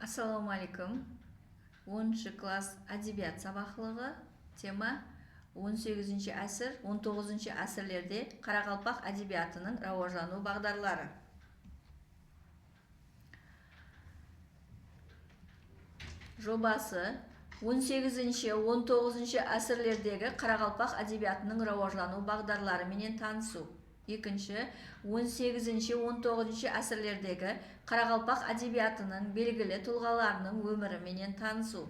Ассаламу алейкум. 10 класс әдебиет сабақлығы. Тема 18 әсір, 19 әсірлерде Қарақалпақ әдебиетінің рауажану бағдарлары. Жобасы 18-19 әсірлердегі Қарақалпақ әдебиетінің рауажану бағдарлары менен танысу. Екінші, 18-19 әсірлердегі Қарақалпақ әдебиетінің белгілі тұлғаларының өмірі менен танысу.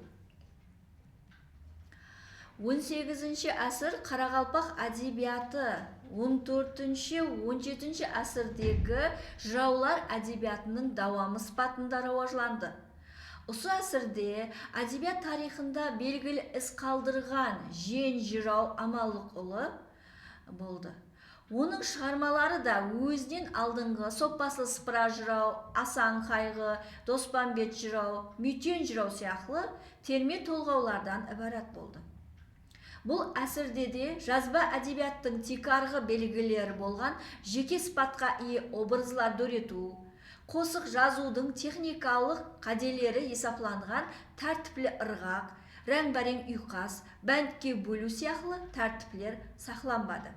18 әсір Қарақалпақ әдебиеті 14-17 әсірдегі жыраулар әдебиетінің давамы сипатында рауажланды. Осы әсірде әдебиет тарихында белгілі із қалдырған жен жырау Амаллықұлы болды. Оның шығармалары да өзінен алдыңғы Сопбасы Сыпыра жырау, Асан қайғы, Доспанбет жырау, Мүйтен жырау сияқты терме толғаулардан ібарат болды. Бұл әсірде де жазба әдебиеттің текарғы белгілері болған жеке сипатқа ие образлар дөрету, қосық жазудың техникалық қаделері есапланған тәртіплі ырғақ, рәң-бәрең ұйқас, бәндке бөлу сияқты тәртіплер сақланбады.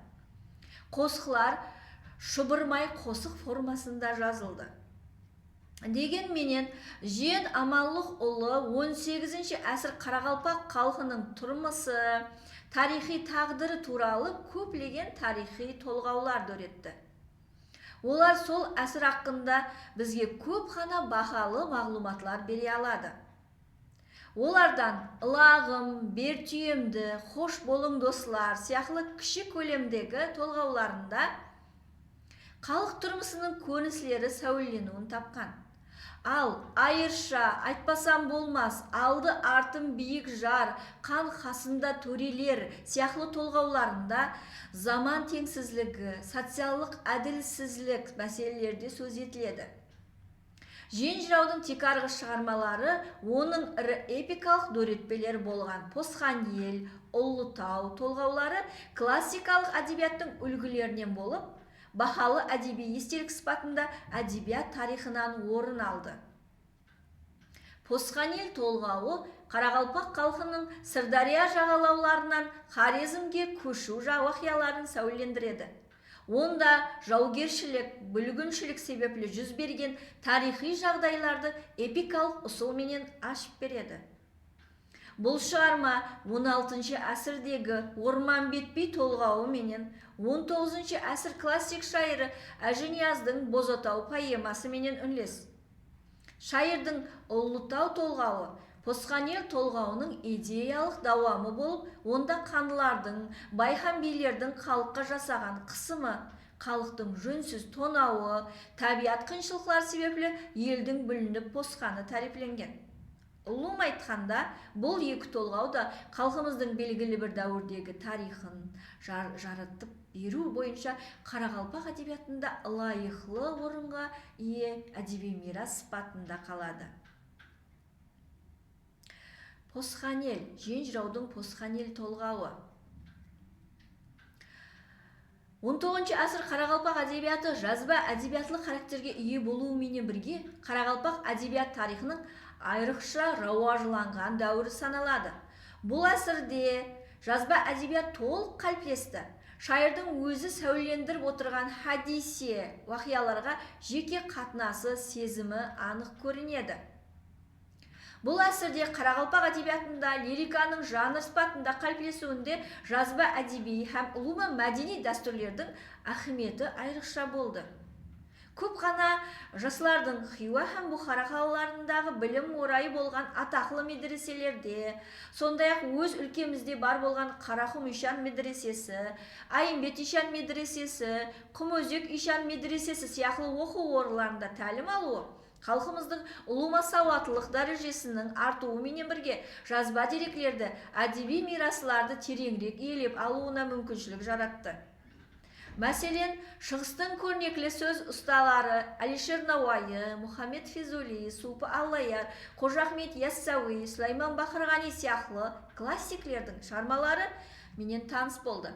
Қосықлар шұбырмай қосық формасында жазылды. Дегенменен Жен Амаллықұлы 18 әсір Қарақалпақ халқының тұрмысы, тарихи тағдыры туралы көплеген тарихи толғаулар дөретті. Олар сол әсір хақында бізге көп қана бағалы мағлұматлар бере алады. Олардан ылағым, бертүйемді, хош болың достар сияқты кіші көлемдегі толғауларында халық тұрмысының көріністері сәулеленуін тапқан. Ал айырша, айтпасам болмас, алды артым биік жар, қан қасында төрелер сияқты толғауларында заман теңсізлігі, социалдық әділсізлік мәселелерде сөз етіледі. Жен жыраудың текарғы шығармалары оның ірі эпикалық дөретпелер болған Посқан ел, Ұлытау толғаулары классикалық әдебиеттің үлгілерінен болып, бағалы әдеби естелік сипатында әдебиет тарихынан орын алды. Посқан ел толғауы Қарақалпақ халқының Сырдария жағалауларынан Хорезмге көшу уақияларын сәулелендіреді. Онда жаугершілік, бүлгіншілік себеплі жүз берген тарихи жағдайларды эпикалық ұсылменен ашып береді. Бұл шығарма 16 әсірдегі Орман бетпей толғауы менен 19 әсір классик шайыры Әжінияздың Бозатау поэмасы менен үнлес. Шайырдың Ұлытау толғауы Посқан ел толғауының идеялық давамы болып, онда қанлардың, байхан билердің халыққа жасаған қысымы, халықтың жөнсіз тонауы, табиғат қиыншылықтар себеплі елдің бүлініп босқаны тарифленген. Ұлым айтқанда, бұл екі толғау да халқымыздың белгілі бір дәуірдегі тарихын жарытып беру бойынша Қарақалпақ әдебиетінде лайықлы орынға ие әдеби мирас сипатында қалады. Посқан ел, жен жыраудың Посқан ел толғауы. 19 әсір Қарақалпақ әдебиеті жазба әдебиетлік характерге ие болуымен бірге Қарақалпақ әдебиет тарихының айрықша рауажланған дәуірі саналады. Бұл әсірде жазба әдебиет толық қалыптасты. Шайырдың өзі сәулелендіріп отырған хадисе уақияларға жеке қатынасы, сезімі анық көрінеді. Бұл әсірде Қарақалпақ әдебиетінде лириканың жанр сипатында қалыптасуында жазба әдеби һәм ұлымы мәдени дәстүрлердің ахметі айрықша болды. Көп қана жастардың Хиуа һәм Бұхара қалаларындағы білім орайы болған атақлы медреселерде, сондай-ақ өз өлкемізде бар болған Қарақұм Ишан медресесі, Айымбет Ишан медресесі, Құмөзек Ишан медресесі сияқты оқу орындарында тәлім алуы халқымыздың ұлыма сауаттылық дәрежесінің артуымен бірге жазба деректерді, әдеби мирасларды тереңірек иелеп алуына мүмкіншілік жаратты. Мәселен, шығыстың көрнеклі сөз ұсталары Әлишер Науаи, Мұхаммед Физули, Супы Аллаяр, Қожа Ахмет Яссауи, Сулайман Бақырғани сияқты классиклердің шығармалары менен таныс болды.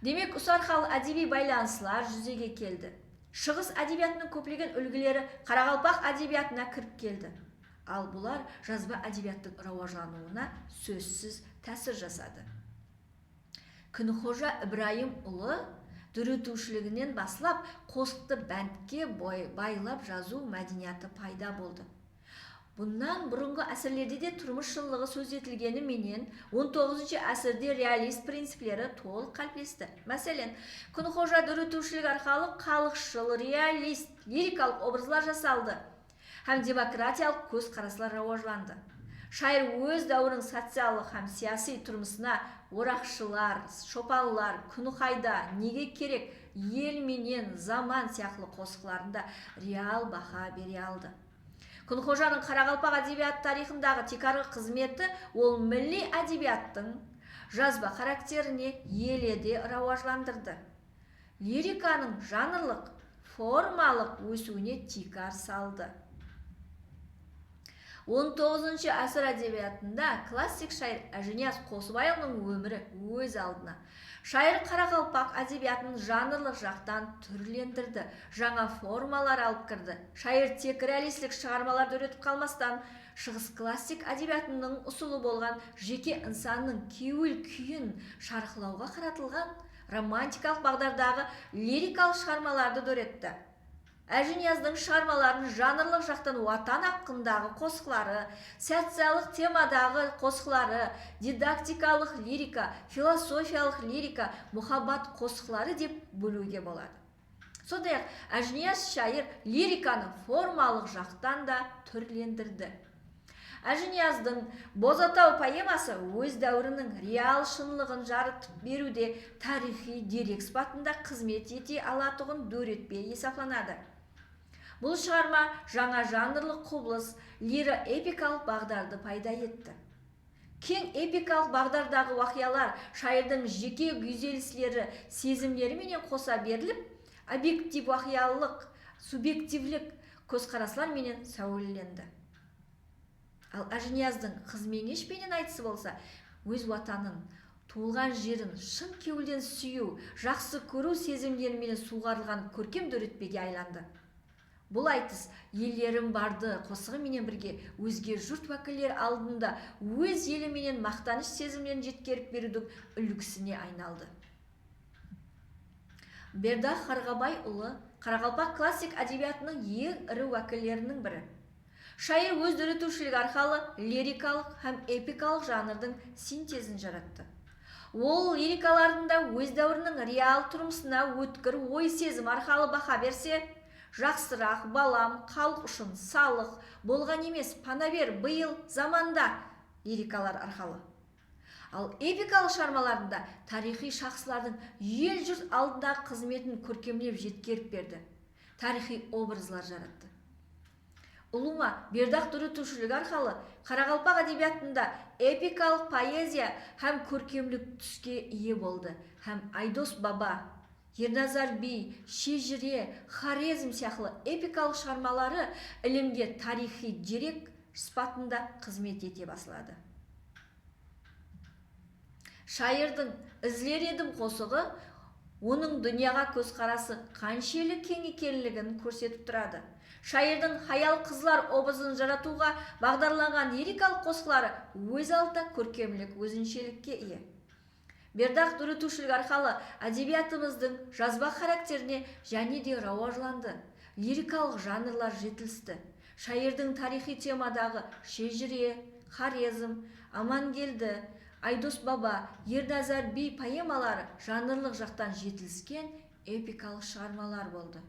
Демек, ұсарқал әдеби байланыстар жүзеге келді. Шығыс әдебиетінің көптеген үлгілері Қарақалпақ әдебиетіне кіріп келді. Ал бұлар жазба әдебиеттің рауажлануына сөзсіз тәсір жасады. Күнқожа Ибраим ұлы дүрітушілігінен басылап, қосықты бәндке байлап жазу мәдениеті пайда болды. Бұннан бұрынғы әсірлерде де тұрмыш шынлығы сөз етілгені менен 19-ші әсірде реалист принциплері толық қалыптасты. Мәселен, Күнқожа дүрітушілік арқылы халықшыл, реалист, лирикалық образлар жасалды, һәм демократиялық көзқарастар рауажланды. Шайыр өз дәуірінің социалдық һәм саяси тұрмысына орақшылар, шопаллар, күні қайда, неге керек, ел менен заман сияқты қосықларында реал баха бере алды. Күнқожаның Қарақалпақ әдебият тарихындағы текарғы қызметі ол милли әдебиеттің жазба характеріне еледе рауажландырды. Лириканың жанрлық, формалық өсуіне тикар салды. 19-ші әсір әдебиетінде классик шайыр Әжінияз Қосыбайұлының өмірі өз алдына. Шайыр Қарақалпақ әдебиятын жанрлық жақтан түрлендірді, жаңа формалар алып кірді. Шайыр тек реалистік шығармаларды өретіп қалмастан, шығыс классик әдебиетінің ұсылы болған жеке инсанның кеуіл күйін шарқылауға қаратылған романтикалық бағдардағы лирикалық шығармаларды дөретті. Әжінияздың шығармаларын жанрлық жақтан ватан аққындағы қосықлары, социялық темадағы қосықлары, дидактикалық лирика, философиялық лирика, мұхаббат қосықлары деп бөлуге болады. Сондай-ақ Әжінияз шайыр лириканы формалық жақтан да түрлендірді. Әжінияздың Бозатау поэмасы өз дәуірінің реал шынлығын жарытып беруде тарихи дерек сипатында қызмет ете алатығын дөретпей есапланады. Бұл шығарма жаңа жанрлық құбылыс лиро-эпикалық бағдарды пайда етті. Кең эпикалық бағдардағы уақиялар шайырдың жеке күйзелістері, сезімдері менен қоса беріліп, объектив уақиялық, субъективлік көзқараслар менен сәулеленді. Ал Әжінияздың қызмеңеш менен айтысы болса, өз ватанын, туылған жерін шын кеуілден сүю, жақсы көру сезімдері менен суғарылған көркем дөретпеге айланды. Бұл айтыс елерім барды қосығы менен бірге өзге жұрт уәкілдері алдында өз елі менен мақтаныш сезімдерін жеткеріп берудің үлгісіне айналды. Бердақ Қарғабайұлы Қарақалпақ классик әдебиетінің ең ірі уәкілдерінің бірі. Шайыр өз дөретушілік арқылы лирикалық һәм эпикалық жанрдың синтезін жаратты. Ол лирикаларында өз дәуірінің реал тұрмысына өткір ой сезім арқылы баха берсе, жақсырақ балам, халық үшін салық, болған емес, панабер, биыл, заманда лирикалар арқылы. Ал эпикалық шығармаларында тарихи шақсылардың ел жұрт алдындағы қызметін көркемлеп жеткеріп берді. Тарихи образлар жаратты. Ұлыма Бердақ дөретушілік арқылы Қарақалпақ әдебиетінде эпикалық поэзия һәм көркемлік түске ие болды. Һәм Айдос баба, Ерназар би, Шежіре, Хорезм сияқты эпикалық шығармалары ілімге тарихи дерек сипатында қызмет ете басылады. Шайырдың ізлер едім қосығы оның дүнияға көзқарасы қаншелі кең екенлігін көрсетіп тұрады. Шайырдың хаял қызлар образын жаратуға бағдарланған лирикалық қосықлары өз алдында көркемлік, өзіншелікке ие. Бердақ дөретушілік арқылы әдебиетіміздің жазба характеріне және де рауажланды. Лирикалық жанрлар жетілісті. Шайырдың тарихи темадағы Шежіре, Хорезм, Амангелді, Айдос баба, Ерназар би поэмалары жанрлық жақтан жетіліскен эпикалық шығармалар болды.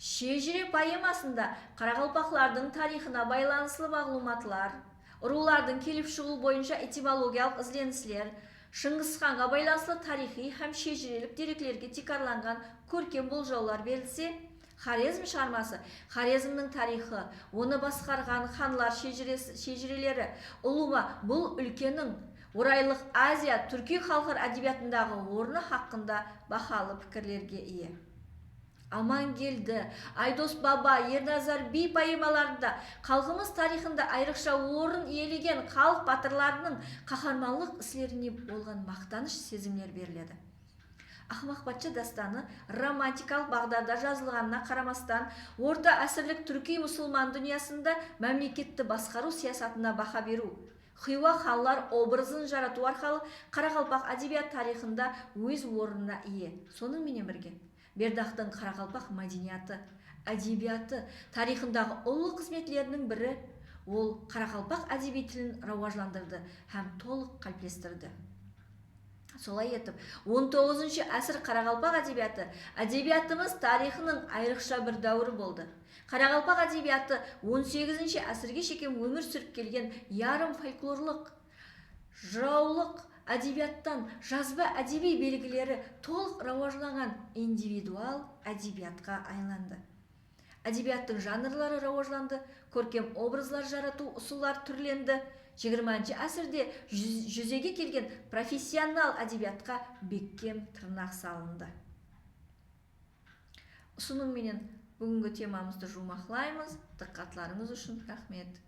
Шежіре поэмасында Қарақалпақлардың тарихына байланыслы мағлұматлар, рулардың келіп шығу бойынша этимологиялық ізденістер, Шыңғысханға байланысты тарихи һәм шежірелік деректерге текарланған көркем болжаулар берілсе, Хорезм шығармасы Хорезмнің тарихы, оны басқарған ханлар шежірелері, ұлыма бұл өлкенің орайлық Азия, Түркі халқы әдебиетіндегі орны хақында бақалы пікірлерге ие. Амангелді, Айдос баба, Ерназар би поэмаларында халқымыз тарихында айрықша орын иелеген халық батырларының қаһармандық істеріне болған мақтаныш сезімдер беріледі. Ақмақ патша дастаны романтикалық бағдарда жазылғанына қарамастан, орта әсірлік түрки мұсылман дүниясында мемлекетті басқару саясатына баха беру, хиуа ханлар образын жарату арқылы қарақалпақ әдебиет тарихында өз орнына ие. Соның менен бірге Бердақтың қарақалпақ мәдениеті, әдебиеті тарихындағы ұлы қызметлерінің бірі ол қарақалпақ әдеби тілін рауажландырды һәм толық қалыптастырды. Солай етіп, 19-ші әсір қарақалпақ әдебиеті әдебиетіміз тарихының айрықша бір дәуірі болды. Қарақалпақ әдебиеті 18-ші әсірге шейін өмір сүріп келген ярым фольклорлық, жыраулық әдебиеттан жазба әдеби белгілері толық рауажланған индивидуал әдебиетқа айланды. Әдебиеттің жанрлары рауажланды, көркем образлар жарату ұсулар түрленді. 20-ші әсірде жүзеге келген профессионал әдебиетқа бекем тырнақ салынды. Ұсынымменен бүгінгі темамызды жұмақлаймыз. Диққатларыңыз үшін рахмет.